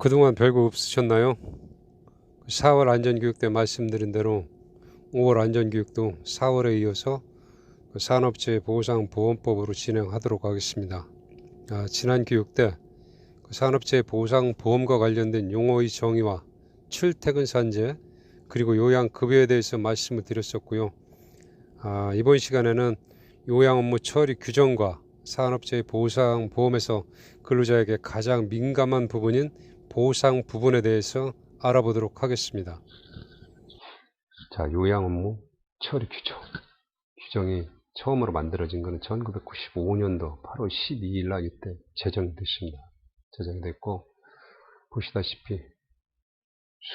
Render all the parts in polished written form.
그동안 별거 없으셨나요? 4월 안전교육 때 말씀드린 대로 5월 안전교육도 4월에 이어서 산업재해 보상보험법으로 진행하도록 하겠습니다. 지난 교육 때 산업재해 보상보험과 관련된 용어의 정의와 출퇴근 산재 그리고 요양급여에 대해서 말씀을 드렸었고요. 이번 시간에는 요양 업무 처리 규정과 산업재해 보상보험에서 근로자에게 가장 민감한 부분인 보상 부분에 대해서 알아보도록 하겠습니다. 자, 요양 업무 처리 규정이 처음으로 만들어진 것은 1995년도 8월 12일 날 이때 제정이 됐습니다. 제정이 됐고 보시다시피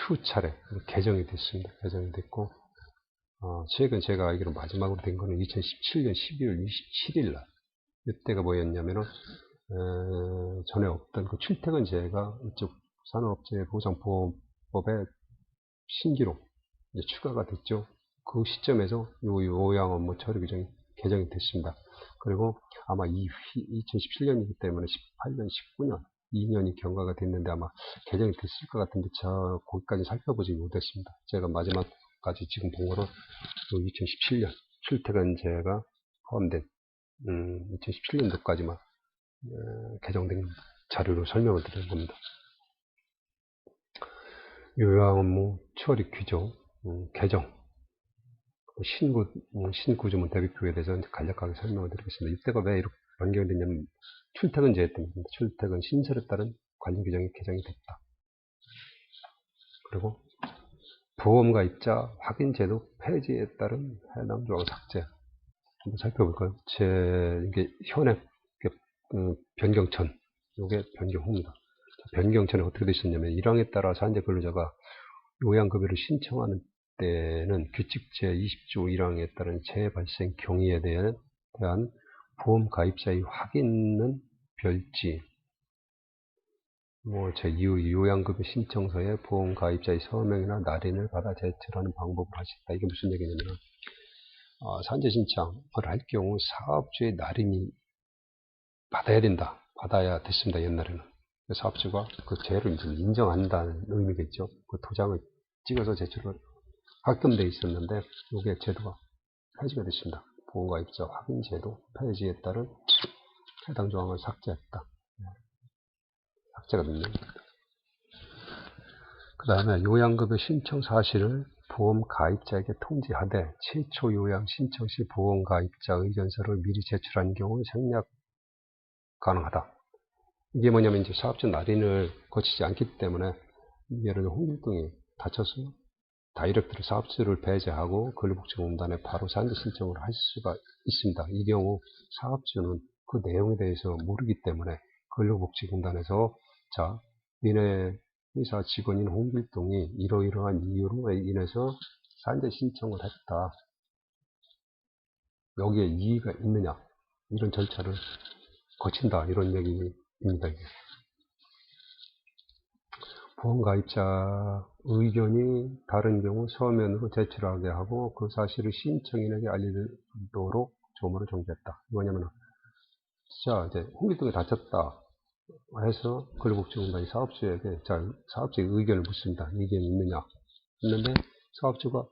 수차례 개정이 됐습니다. 개정이 됐고 최근 제가 알기로 마지막으로 된 거는 2017년 12월 27일 날 이때가 뭐였냐면은 전에 없던 그 출퇴근제가 이쪽 산업재해보상보험법에 신규로 이제 추가가 됐죠. 그 시점에서 요양 업무 처리 규정이 개정이 됐습니다. 그리고 아마 2017년이기 때문에 18년, 19년, 2년이 경과가 됐는데 아마 개정이 됐을 것 같은데 저 거기까지 살펴보지 못했습니다. 제가 마지막까지 지금 본 거는 2017년 출퇴근제가 포함된 2017년도까지만 개정된 자료로 설명을 드리는 겁니다. 요양 업무 처리 규정 개정 신구조문 대비표에 대해서 간략하게 설명을 드리겠습니다. 이때가 왜 이렇게 변경이 됐냐면 출퇴근제에 때문입니다. 출퇴근 신설에 따른 관련 규정이 개정이 됐다. 그리고 보험가입자 확인제도 폐지에 따른 해당 조항 삭제. 한번 살펴볼까요? 이게 현행 변경 전, 이게 변경 후입니다. 변경 전에 어떻게 되셨냐면 1항에 따라 산재 근로자가 요양급여를 신청하는 때는 규칙 제20조 1항에 따른 재발생 경위에 대한 보험 가입자의 확인은 별지 제2의 요양급여 신청서에 보험 가입자의 서명이나 날인을 받아 제출하는 방법을 할 수 있다. 이게 무슨 얘기냐면 산재 신청을 할 경우 사업주의 날인이 받아야 된다. 받아야 됐습니다. 옛날에는. 사업주가 그 죄를 인정한다는 의미겠죠. 그 도장을 찍어서 제출을 확정되어 있었는데 이게 제도가 폐지가 됐습니다. 보험가입자 확인제도 폐지에 따른 해당 조항을 삭제했다. 삭제가 됐네요. 그 다음에 요양급여 신청 사실을 보험가입자에게 통지하되 최초 요양 신청 시 보험가입자 의견서를 미리 제출한 경우 생략 가능하다. 이게 뭐냐면 이제 사업자 날인을 거치지 않기 때문에 예를 들어 홍길동이 다쳐서 다이렉트로 사업주를 배제하고 근로복지공단에 바로 산재 신청을 할 수가 있습니다. 이 경우 사업주는 그 내용에 대해서 모르기 때문에 근로복지공단에서 자, 니네 회사 직원인 홍길동이 이러이러한 이유로 인해서 산재 신청을 했다. 여기에 이의가 있느냐? 이런 절차를 거친다. 이런 얘기입니다. 보험가입자 의견이 다른 경우 서면으로 제출하게 하고 그 사실을 신청인에게 알리도록 조문을 정지했다. 뭐냐면 자 이제 홍길동이 다쳤다 해서 근로복지공단이 사업주에게 사업주의 의견을 묻습니다. 이견이 있느냐 했는데 사업주가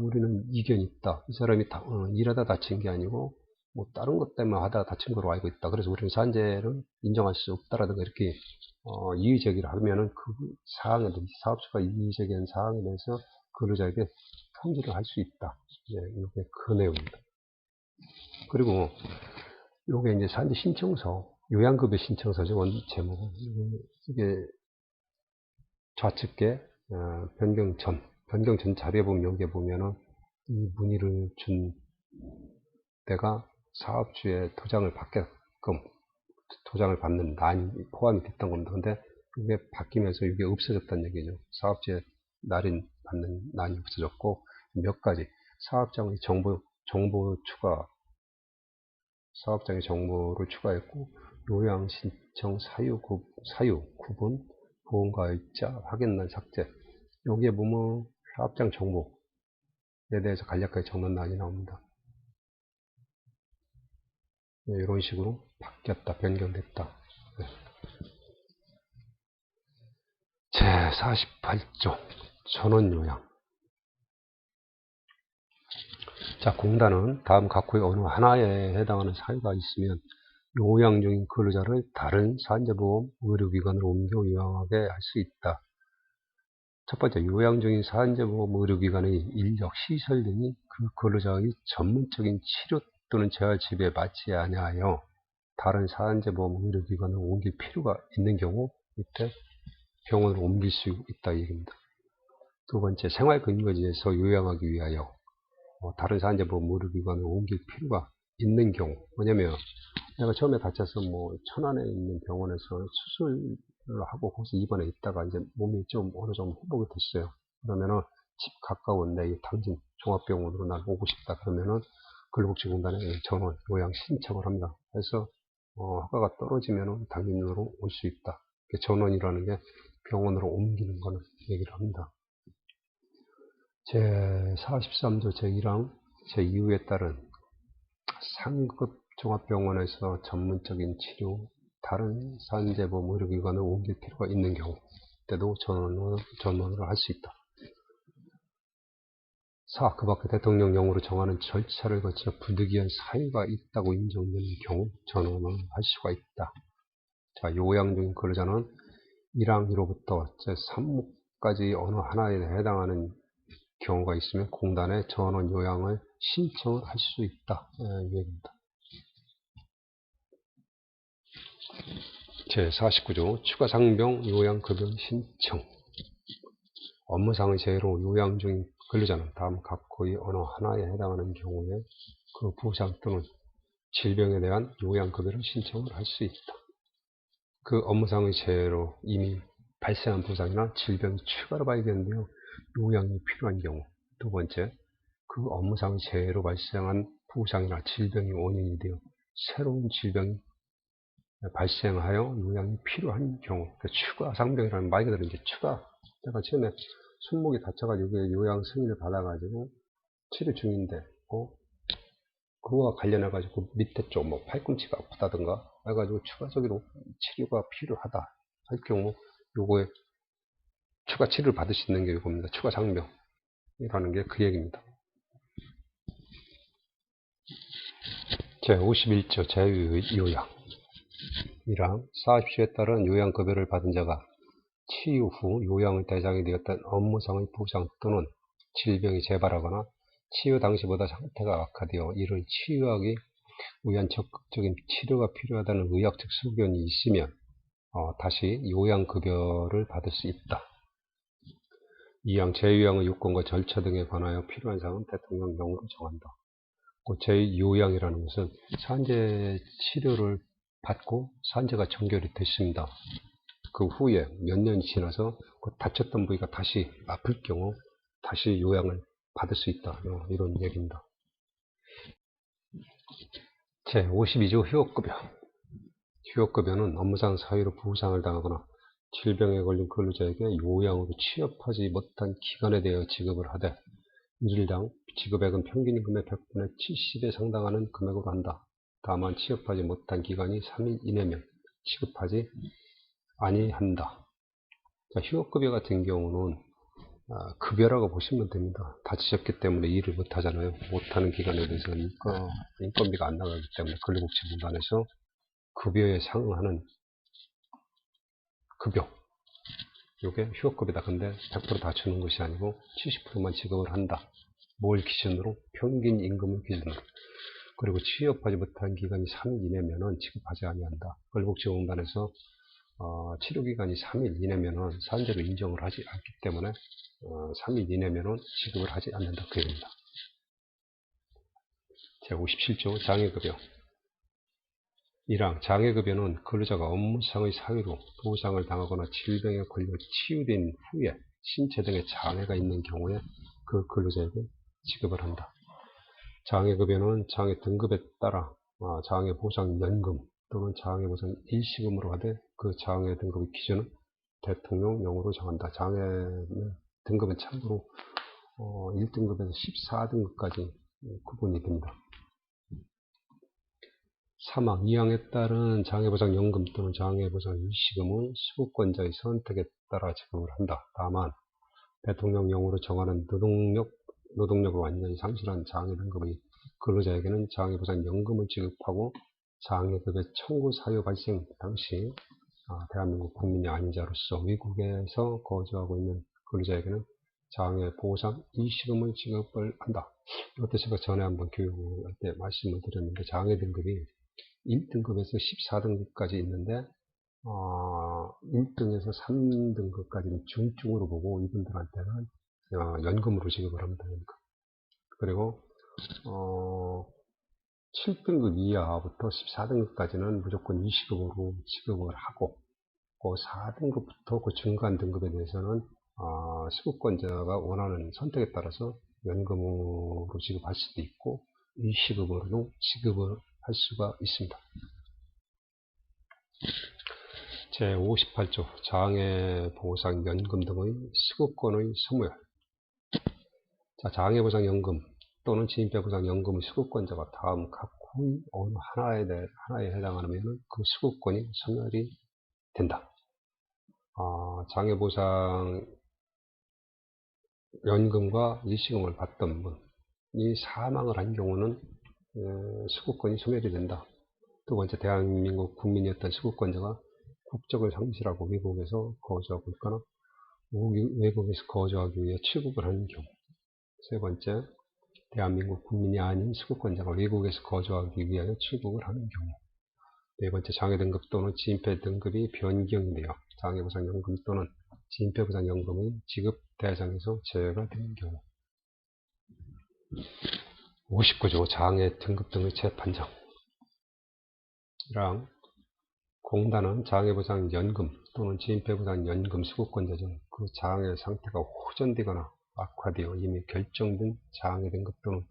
우리는 이견이 있다. 이 사람이 일하다 다친 게 아니고 뭐 다른 것 때문에 하다 다친 거로 알고 있다. 그래서 우리는 산재를 인정할 수 없다라든가 이렇게 이의 제기를 하면은 그 사항에 대해서 사업주가 이의 제기한 사항에 대해서 근로자에게 통지를 할 수 있다. 이게 그 내용입니다. 그리고 요게 이제 산재 신청서, 요양급여 신청서죠. 원 제목은 이게 좌측에 변경 전 자료에 보면 여기에 보면은 이 문의를 준 때가 사업주의 도장을 받게끔 도장을 받는 난이 포함이 됐던 겁니다. 근데 이게 바뀌면서 이게 없어졌다는 얘기죠. 사업주의 날인 받는 난이 없어졌고 몇 가지 사업장의 정보 추가 사업장의 정보를 추가했고 요양 신청 사유 구분 보험가입자 확인란 삭제 여기에 보면 사업장 정보에 대해서 간략하게 적는 난이 나옵니다. 이런 식으로 바뀌었다, 변경됐다. 제48조 전원요양. 자, 공단은 다음 각호의 어느 하나에 해당하는 사유가 있으면 요양 중인 근로자를 다른 사안제보험 의료기관으로 옮겨 요양하게 할 수 있다. 첫 번째, 요양 중인 사안제보험 의료기관의 인력, 시설 등이 그 근로자의 전문적인 치료 또는 재활 지배에 맞지 아니하여 다른 사안제보험 의료기관으로 옮길 필요가 있는 경우 이때 병원으로 옮길 수 있다 이 얘기입니다. 두 번째, 생활근거지에서 요양하기 위하여 다른 사안제보험 의료기관으로 옮길 필요가 있는 경우. 왜냐면 내가 처음에 다쳐서 천안에 있는 병원에서 수술을 하고 거기서 입원해 있다가 이제 몸이 좀 어느 정도 회복이 됐어요. 그러면은 집 가까운 내 당진 종합병원으로 난 오고 싶다. 그러면은 근로복지공단에 전원 요양 신청을 합니다. 그래서 허가가 떨어지면은 당진으로 올 수 있다. 전원이라는 게 병원으로 옮기는 거는 얘기를 합니다. 제43조 제1항 제2호에 따른 상급 종합병원에서 전문적인 치료, 다른 사안제보험 의료기관을 옮길 필요가 있는 경우 때도 전원을 할 수 있다. 4. 그 밖에 대통령령으로 정하는 절차를 거쳐 부득이한 사유가 있다고 인정되는 경우 전원을 할 수가 있다. 자, 요양 중인 근로자는 1항 1호부터 제3호까지 어느 하나에 해당하는 경우가 있으면 공단에 전원 요양을 신청을 할 수 있다. 이 얘기입니다. 제49조 추가상병 요양급여 신청. 업무상의 재해로 요양 중인 근로자는 다음 각호의 어느 하나에 해당하는 경우에 그 부상 또는 질병에 대한 요양급여를 신청을 할 수 있다. 그 업무상의 재해로 이미 발생한 부상이나 질병이 추가로 발견되어 요양이 필요한 경우. 두 번째, 그 업무상의 재해로 발생한 부상이나 질병이 원인이 되어 새로운 질병이 발생하여 요양이 필요한 경우. 추가 상병이라는 말 그대로 이제 추가. 내가 처음에 손목이 다쳐가지고 요양 승인을 받아가지고 치료 중인데, 그거와 관련해가지고 밑에 쪽 팔꿈치가 아프다든가 해가지고 추가적으로 치료가 필요하다 할 경우 요거에 추가 치료를 받을 수 있는 게 이겁니다. 추가 상병이라는 게 그 얘기입니다. 제51조 자유요양. 1항 40조에 따른 요양급여를 받은 자가 치유 후 요양의 대상이 되었던 업무상의 부상 또는 질병이 재발하거나 치유 당시보다 상태가 악화되어 이를 치유하기 위한 적극적인 치료가 필요하다는 의학적 소견이 있으면 다시 요양급여를 받을 수 있다. 2항 재요양의 요건과 절차 등에 관하여 필요한 사항은 대통령령으로 정한다. 재요양이라는 것은 산재 치료를 받고 산재가 종결이 됐습니다. 그 후에 몇 년이 지나서 그 다쳤던 부위가 다시 아플 경우 다시 요양을 받을 수 있다. 이런 얘기입니다. 제52조 휴업급여. 휴업급여는 업무상 사유로 부상을 당하거나 질병에 걸린 근로자에게 요양으로 취업하지 못한 기간에 대해 지급을 하되 일당 지급액은 평균임금의 100분의 70에 상당하는 금액으로 한다. 다만 취업하지 못한 기간이 3일 이내면 지급하지 아니한다. 자, 휴업급여 같은 경우는 급여라고 보시면 됩니다. 다치셨기 때문에 일을 못하잖아요. 못하는 기간에 대해서는 인건비가 안 나가기 때문에 근로복지공단에서 급여에 상응하는 급여, 이게 휴업급여다. 근데 100% 다 주는 것이 아니고 70%만 지급을 한다. 뭘 기준으로? 평균 임금을 기준으로. 그리고 취업하지 못한 기간이 3일 이내면은 지급하지 아니한다. 근로복지공단에서 치료기간이 3일 이내면은 산재로 인정을 하지 않기 때문에 3일 이내면은 지급을 하지 않는다. 그 얘기입니다. 제57조 장애급여. 1항 장애급여는 근로자가 업무상의 사유로 부상을 당하거나 질병에 걸려 치유된 후에 신체 등에 장애가 있는 경우에 그 근로자에게 지급을 한다. 장애급여는 장애 등급에 따라 장애보상연금 또는 장애보상 일시금으로 하되 그 장애 등급의 기준은 대통령령으로 정한다. 장애 등급은 참고로 1등급에서 14등급까지 구분이 됩니다. 사망, 이항에 따른 장애보상연금 또는 장애보상 일시금은 수급권자의 선택에 따라 지급을 한다. 다만 대통령령으로 정하는 노동력을 완전히 상실한 장애 등급의 근로자에게는 장애보상연금을 지급하고 장애급여 청구 사유 발생 당시 대한민국 국민이 아닌 자로서 외국에서 거주하고 있는 근로자에게는 장애보상 일시금을 지급을 한다. 이것도 제가 전에 한번 교육을 할 때 말씀을 드렸는데 장애 등급이 1등급에서 14등급까지 있는데 1등에서 3등급까지는 중증으로 보고 이분들한테는 연금으로 지급을 합니다. 그리고 7등급 이하부터 14등급까지는 무조건 일시금으로 지급을 하고 그 4등급부터 그 중간 등급에 대해서는 수급권자가 원하는 선택에 따라서 연금으로 지급할 수도 있고 일시금으로도 지급을 할 수가 있습니다. 제58조 장애보상연금 등의 수급권의 소멸. 장애보상연금 또는 지인폐보상연금의 수급권자가 다음 각 후의 어느 하나에 해당하면 그 수급권이 소멸이 된다. 장애보상연금과 일시금을 받던 분이 사망을 한 경우는 수급권이 소멸이 된다. 두 번째, 대한민국 국민이었던 수급권자가 국적을 상실하고 외국에서 거주하고 있거나 외국에서 거주하기 위해 출국을 하는 경우. 세 번째, 대한민국 국민이 아닌 수급권자가 외국에서 거주하기 위하여 출국을 하는 경우. 네 번째, 장애등급 또는 지인폐 등급이 변경이 되어 장애보상연금 또는 지인폐보상연금의 지급 대상에서 제외가 되는 경우. 59조 장애등급 등의 재판정. 랑 공단은 장애보상연금 또는 지인폐보상연금 수급권자 중 그 장애 상태가 호전되거나 악화되어 이미 결정된 장애 등급 또는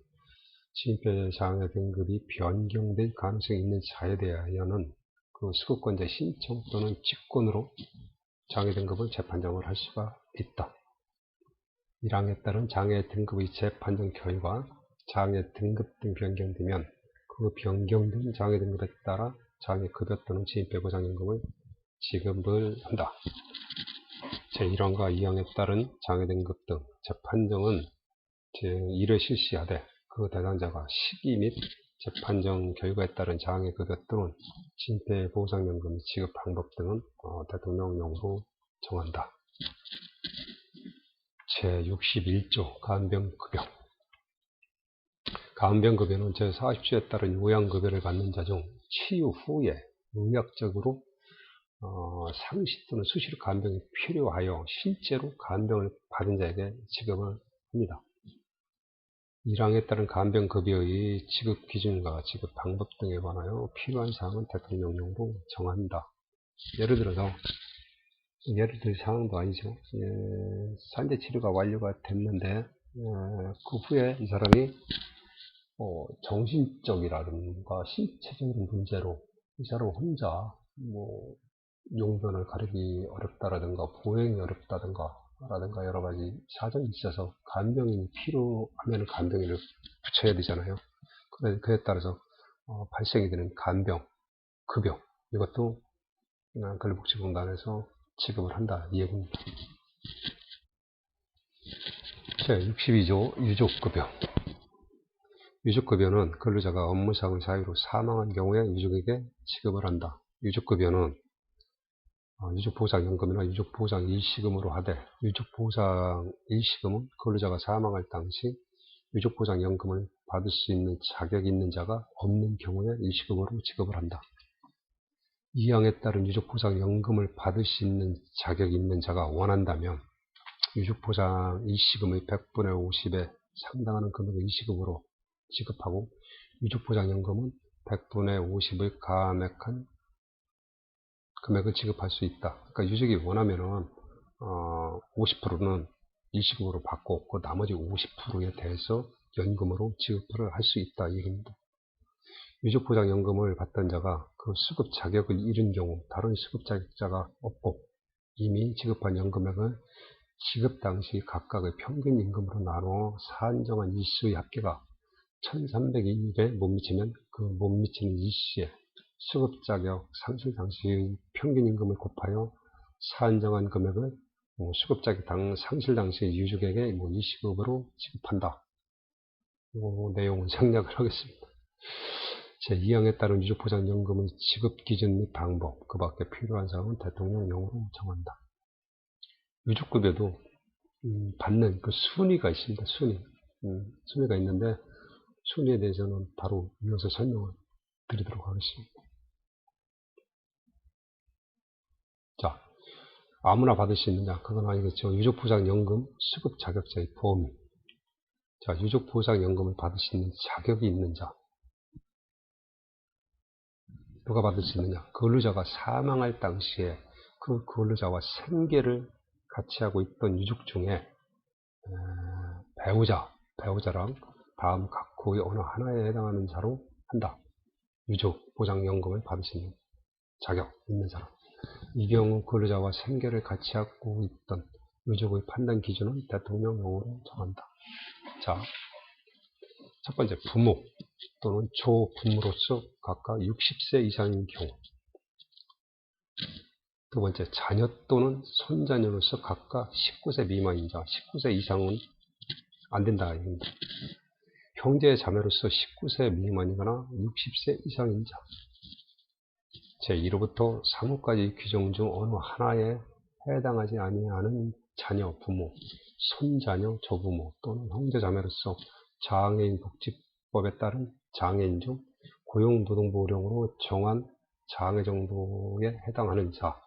지인폐 장애 등급이 변경될 가능성이 있는 자에 대하여는 그 수급권자의 신청 또는 직권으로 장애 등급을 재판정을 할 수가 있다. 1항에 따른 장애 등급의 재판정 결과 장애 등급 등 변경되면 그 변경된 장애 등급에 따라 장애급여 또는 지인폐보상연금을 지급을 한다. 제1항과 2항에 따른 장애등급 등 재판정은 제1회 실시하되 그 대상자가 시기 및 재판정 결과에 따른 장애급여 또는 지인폐보상연금 지급 방법 등은 대통령령으로 정한다. 제61조 간병급여. 간병급여는 제40조에 따른 요양급여를 받는 자 중 치유 후에 의학적으로 상시 또는 수시로 간병이 필요하여 실제로 간병을 받은 자에게 지급을 합니다. 1항에 따른 간병급여의 지급 기준과 지급 방법 등에 관하여 필요한 사항은 대통령령으로 정한다. 예를 들 사항도 아니죠. 산재 치료가 완료가 됐는데 그 후에 이 사람이 정신적이라든가 신체적인 문제로 이 사람 혼자 용변을 가리기 어렵다라든가 보행이 어렵다든가 여러 가지 사정이 있어서 간병인이 필요하면 간병인을 붙여야 되잖아요. 그에 따라서 발생이 되는 간병, 급여 이것도 근로복지공단에서 지급을 한다 이 얘기입니다. 제62조 유족급여. 유족급여는 근로자가 업무상의 사유로 사망한 경우에 유족에게 지급을 한다. 유족급여는 유족보상연금이나 유족보상 일시금으로 하되 유족보상 일시금은 근로자가 사망할 당시 유족보상연금을 받을 수 있는 자격이 있는 자가 없는 경우에 일시금으로 지급을 한다. 2항에 따른 유족보상연금을 받을 수 있는 자격이 있는 자가 원한다면 유족보상 일시금의 100분의 50에 상당하는 금액을 일시금으로 지급하고 유족보상연금은 100분의 50을 감액한 금액을 지급할 수 있다. 그러니까 유족이 원하면은 50%는 일시금으로 받고 그 나머지 50%에 대해서 연금으로 지급을 할 수 있다 이 얘기입니다. 유족보상연금을 받던 자가 그 수급 자격을 잃은 경우 다른 수급 자격자가 없고 이미 지급한 연금액을 지급 당시 각각의 평균 임금으로 나누어 산정한 일수의 합계가 1300일에 못 미치면 그 못 미치는 일시에 수급 자격 상실 당시의 평균 임금을 곱하여 산정한 금액을 수급 자격 상실 당시의 유족에게 일시급으로 지급한다. 이 내용은 생략을 하겠습니다. 제2항에 따른 유족보장연금의 지급 기준 및 방법, 그 밖에 필요한 사항은 대통령령으로 정한다. 유족급여도 받는 그 순위가 있습니다. 순위가 있는데 순위에 대해서는 바로 이어서 설명을 드리도록 하겠습니다. 자, 아무나 받을 수 있느냐? 그건 아니겠죠. 유족보장연금 수급 자격자의 범위. 자, 유족보장연금을 받을 수 있는 자격이 있는 자. 누가 받을 수 있느냐? 근로자가 사망할 당시에 그 근로자와 생계를 같이 하고 있던 유족 중에 배우자랑 다음 각호의 어느 하나에 해당하는 자로 한다. 유족보장연금을 받을 수 있는 자격 있는 사람. 이 경우 근로자와 생계를 같이 하고 있던 유족의 판단 기준은 대통령령으로 정한다. 자, 첫 번째 부모 또는 조부모로서 각각 60세 이상인 경우. 두 번째 자녀 또는 손자녀로서 각각 19세 미만인 자, 19세 이상은 안 된다. 형제 자매로서 19세 미만이거나 60세 이상인 자. 제1호부터 3호까지 규정 중 어느 하나에 해당하지 아니하는 자녀, 부모, 손자녀, 조부모 또는 형제 자매로서 장애인 복지법에 따른 장애인 중 고용노동부령으로 정한 장애 정도에 해당하는 자,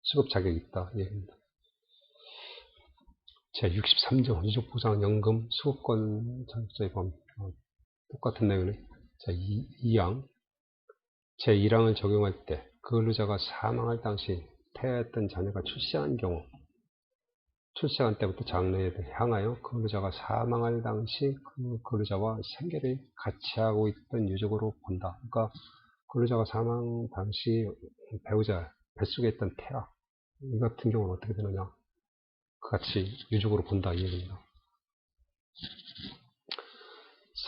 수급 자격이 있다. 얘기입니다. 제63조 유족보장연금 수급권 자격자의 범위. 똑같은 내용이네. 제2항. 제1항을 적용할 때 근로자가 사망할 당시 태아했던 자녀가 출생한 경우 출생한 때부터 장래에 향하여 근로자가 사망할 당시 그 근로자와 생계를 같이 하고 있던 유족으로 본다. 그러니까 근로자가 사망 당시 배우자 뱃속에 있던 태아 이 같은 경우는 어떻게 되느냐? 같이 유족으로 본다 이 얘기입니다.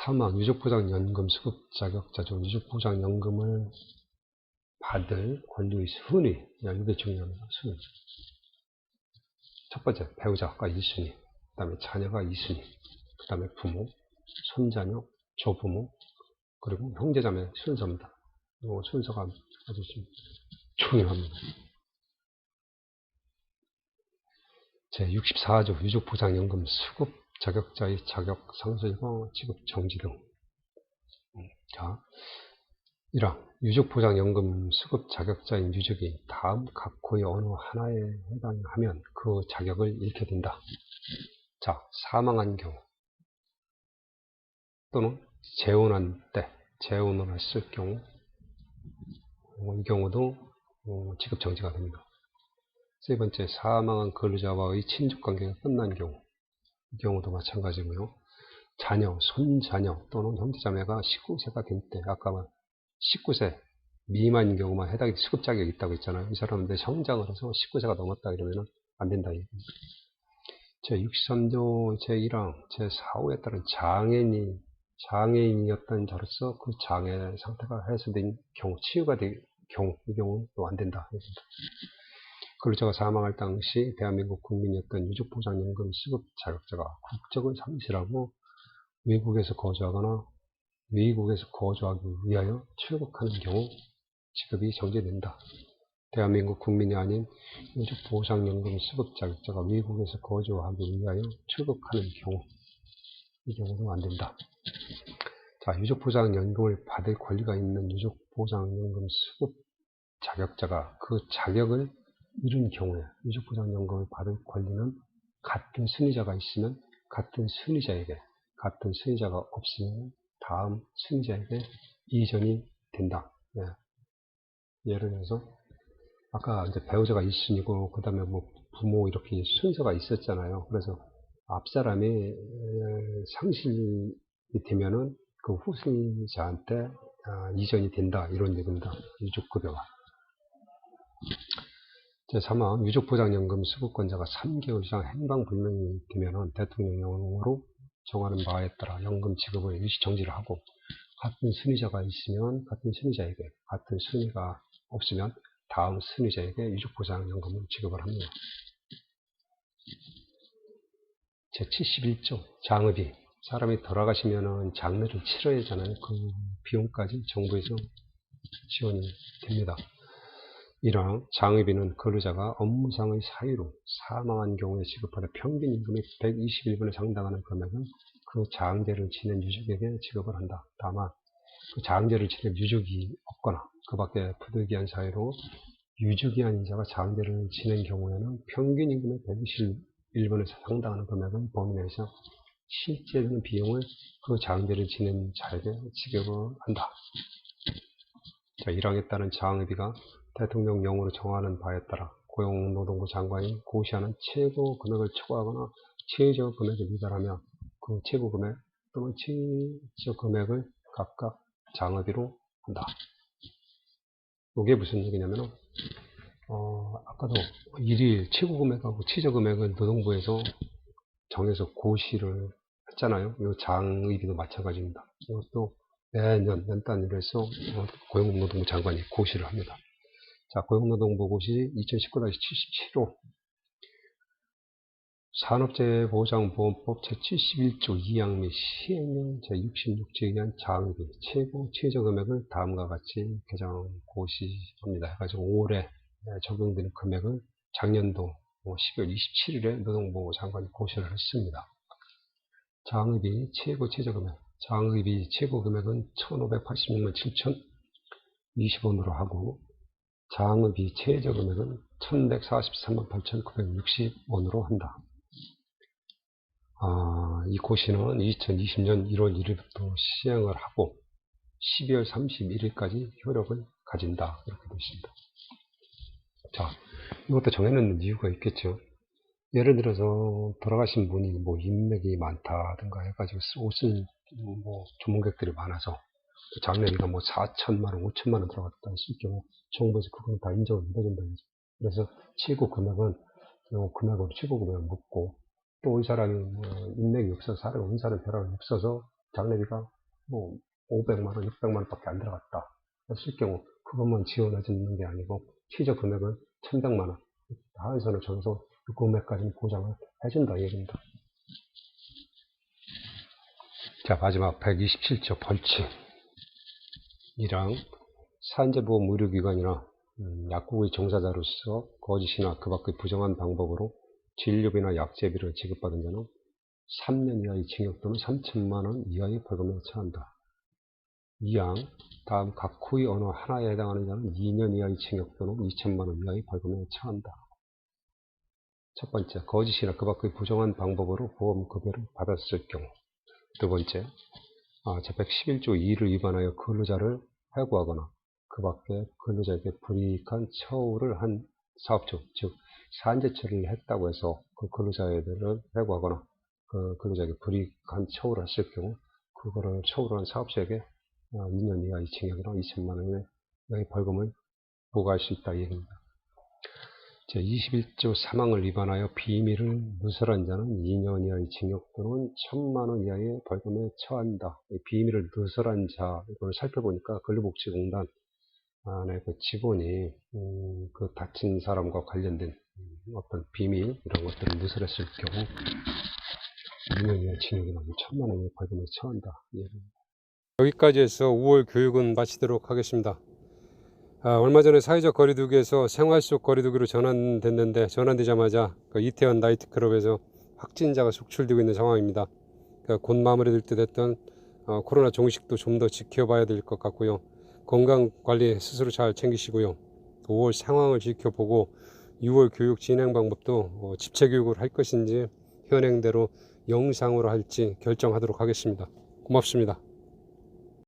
사망 유족보장연금 수급 자격자 중 유족보장연금을 받을 권리의 순위, 이게 중요합니다. 순위. 첫 번째 배우자가 1순위, 그 다음에 자녀가 2순위, 그 다음에 부모, 손자녀, 조부모, 그리고 형제자매 순서입니다. 이 순서가 아주 중요합니다. 제64조 유족보장연금 수급 자격자의 자격 상실과 지급 정지 등. 자, 1항 유족보장연금 수급 자격자인 유족이 다음 각호의 어느 하나에 해당하면 그 자격을 잃게 된다. 자, 사망한 경우 또는 재혼한 때 재혼을 했을 경우 이 경우도 지급 정지가 됩니다. 세 번째 사망한 근로자와의 친족관계가 끝난 경우 이 경우도 마찬가지고요. 자녀, 손자녀 또는 형제자매가 19세가 된 때 아까 19세 미만인 경우만 해당이 수급 자격이 있다고 했잖아요. 이 사람인데 성장을 해서 19세가 넘었다 이러면 안 된다. 제63조 제1항 제4호에 따른 장애인이었던 자로서 그 장애 상태가 해소된 경우, 치유가 된 경우, 이 경우도 안 된다. 근로자가 사망할 당시 대한민국 국민이었던 유족보장연금 수급 자격자가 국적을 상실하고 외국에서 거주하거나 외국에서 거주하기 위하여 출국하는 경우 지급이 정지된다. 대한민국 국민이 아닌 유족보장연금 수급 자격자가 외국에서 거주하기 위하여 출국하는 경우 이 경우도 안 된다. 자, 유족보장연금을 받을 권리가 있는 유족보장연금 수급 자격자가 그 자격을 잃은 경우에 유족보장연금을 받을 권리는 같은 순위자가 있으면 같은 순위자에게, 같은 순위자가 없으면 다음 순위자에게 이전이 된다. 네. 예를 들어서 아까 이제 배우자가 1순위고 그 다음에 뭐 부모 이렇게 순서가 있었잖아요. 그래서 앞사람이 상실이 되면은 그 후순위자한테 이전이 된다 이런 얘기입니다. 유족급여가. 제3항 유족보장연금 수급권자가 3개월 이상 행방불명이 되면은 대통령령으로 정하는 바에 따라 연금 지급을 일시 정지를 하고, 같은 순위자가 있으면 같은 순위자에게, 같은 순위가 없으면 다음 순위자에게 유족보상연금을 지급을 합니다. 제71조 장의비. 사람이 돌아가시면은 장례를 치러야 하잖아요. 그 비용까지 정부에서 지원이 됩니다. 이러한 장의비는 근로자가 업무상의 사유로 사망한 경우에 지급하는 평균 임금의 121분에 상당하는 금액은 그 장제를 지낸 유족에게 지급을 한다. 다만 그 장제를 지낸 유족이 없거나 그 밖에 부득이한 사유로 유족이 아닌 자가 장제를 지낸 경우에는 평균 임금의 121분에 상당하는 금액은 범위 내에서 실제 드는 비용을 그 장제를 지낸 자에게 지급을 한다. 자, 1항에 따른 장의비가 대통령령으로 정하는 바에 따라 고용노동부 장관이 고시하는 최고 금액을 초과하거나 최저 금액을 미달하면 그 최고 금액 또는 최저 금액을 각각 장의비로 한다. 이게 무슨 얘기냐면은 아까도 일일 최고 금액하고 최저 금액을 노동부에서 정해서 고시를 했잖아요. 이 장의비도 마찬가지입니다. 이것도 매년 연단위로 해서 고용노동부 장관이 고시를 합니다. 자, 고용노동부 고시 2019-77호 산업재해보장보험법 제71조 2항 및 시행령 제66조에 의한 장의비 최고 최저 금액을 다음과 같이 개정 고시합니다. 해가지고 올해 적용되는 금액을 작년도 12월 27일에 노동부 장관이 고시를 했습니다. 장의비 최고 최저 금액. 장의비 최고 금액은 1,586만 7,020원으로 하고 장의비 최저 금액은 1,143만 8,960원으로 한다. 이 고시는 2020년 1월 1일부터 시행을 하고 12월 31일까지 효력을 가진다. 이렇게 되어 있습니다. 자, 이것도 정해놓는 이유가 있겠죠. 예를 들어서 돌아가신 분이 뭐 인맥이 많다든가 해가지고 옷을 뭐 조문객들이 많아서 장례비가 뭐 4천만원, 5천만원 들어갔다 했을 경우 정부에서 그건 다 인정을 못해준다. 그래서 최고 금액은 금액으로 최고 금액을 묻고 또 이 사람이 인맥이 없어서 사람이 온 사람 별로 없어서 장례비가 뭐 500만원, 600만원 밖에 안 들어갔다 했을 경우 그것만 지원해주는 게 아니고 최저 금액은 1,100만원 하한선을 정해서 그 금액까지는 보장을 해준다 얘기입니다. 자, 마지막 127조 벌칙. 1항 산재보험 의료기관이나 약국의 종사자로서 거짓이나 그 밖의 부정한 방법으로 진료비나 약제비를 지급받은 자는 3년 이하의 징역 또는 3천만원 이하의 벌금에 처한다. 2항 다음 각 후의 어느 하나에 해당하는 자는 2년 이하의 징역 또는 2천만원 이하의 벌금에 처한다. 첫 번째, 거짓이나 그 밖의 부정한 방법으로 보험급여를 받았을 경우. 두 번째, 제111조 2를 위반하여 근로자를 해고하거나 그 밖에 근로자에게 불이익한 처우를 한 사업주, 즉 산재 처리를 했다고 해서 그 근로자들을 해고하거나 그 근로자에게 불이익한 처우를 했을 경우 그거를 처우를 한 사업주에게 2년 이하의 징역이나 2천만 원의 벌금을 부과할 수 있다 이 얘기입니다. 제21조 3항을 위반하여 비밀을 누설한 자는 2년 이하의 징역 또는 1,000만 원 이하의 벌금에 처한다. 비밀을 누설한 자, 이걸 살펴보니까 근로복지공단 안에 그 직원이 그 다친 사람과 관련된 어떤 비밀 이런 것들을 누설했을 경우 2년 이하의 징역이나 1,000만 원의 벌금에 처한다. 여기까지 해서 5월 교육은 마치도록 하겠습니다. 얼마 전에 사회적 거리두기에서 생활 속 거리두기로 전환됐는데 전환되자마자 그 이태원 나이트클럽에서 확진자가 속출되고 있는 상황입니다. 곧 마무리될 듯 했던 코로나 종식도 좀 더 지켜봐야 될 것 같고요. 건강관리 스스로 잘 챙기시고요. 5월 상황을 지켜보고 6월 교육 진행 방법도 집체교육을 할 것인지 현행대로 영상으로 할지 결정하도록 하겠습니다. 고맙습니다.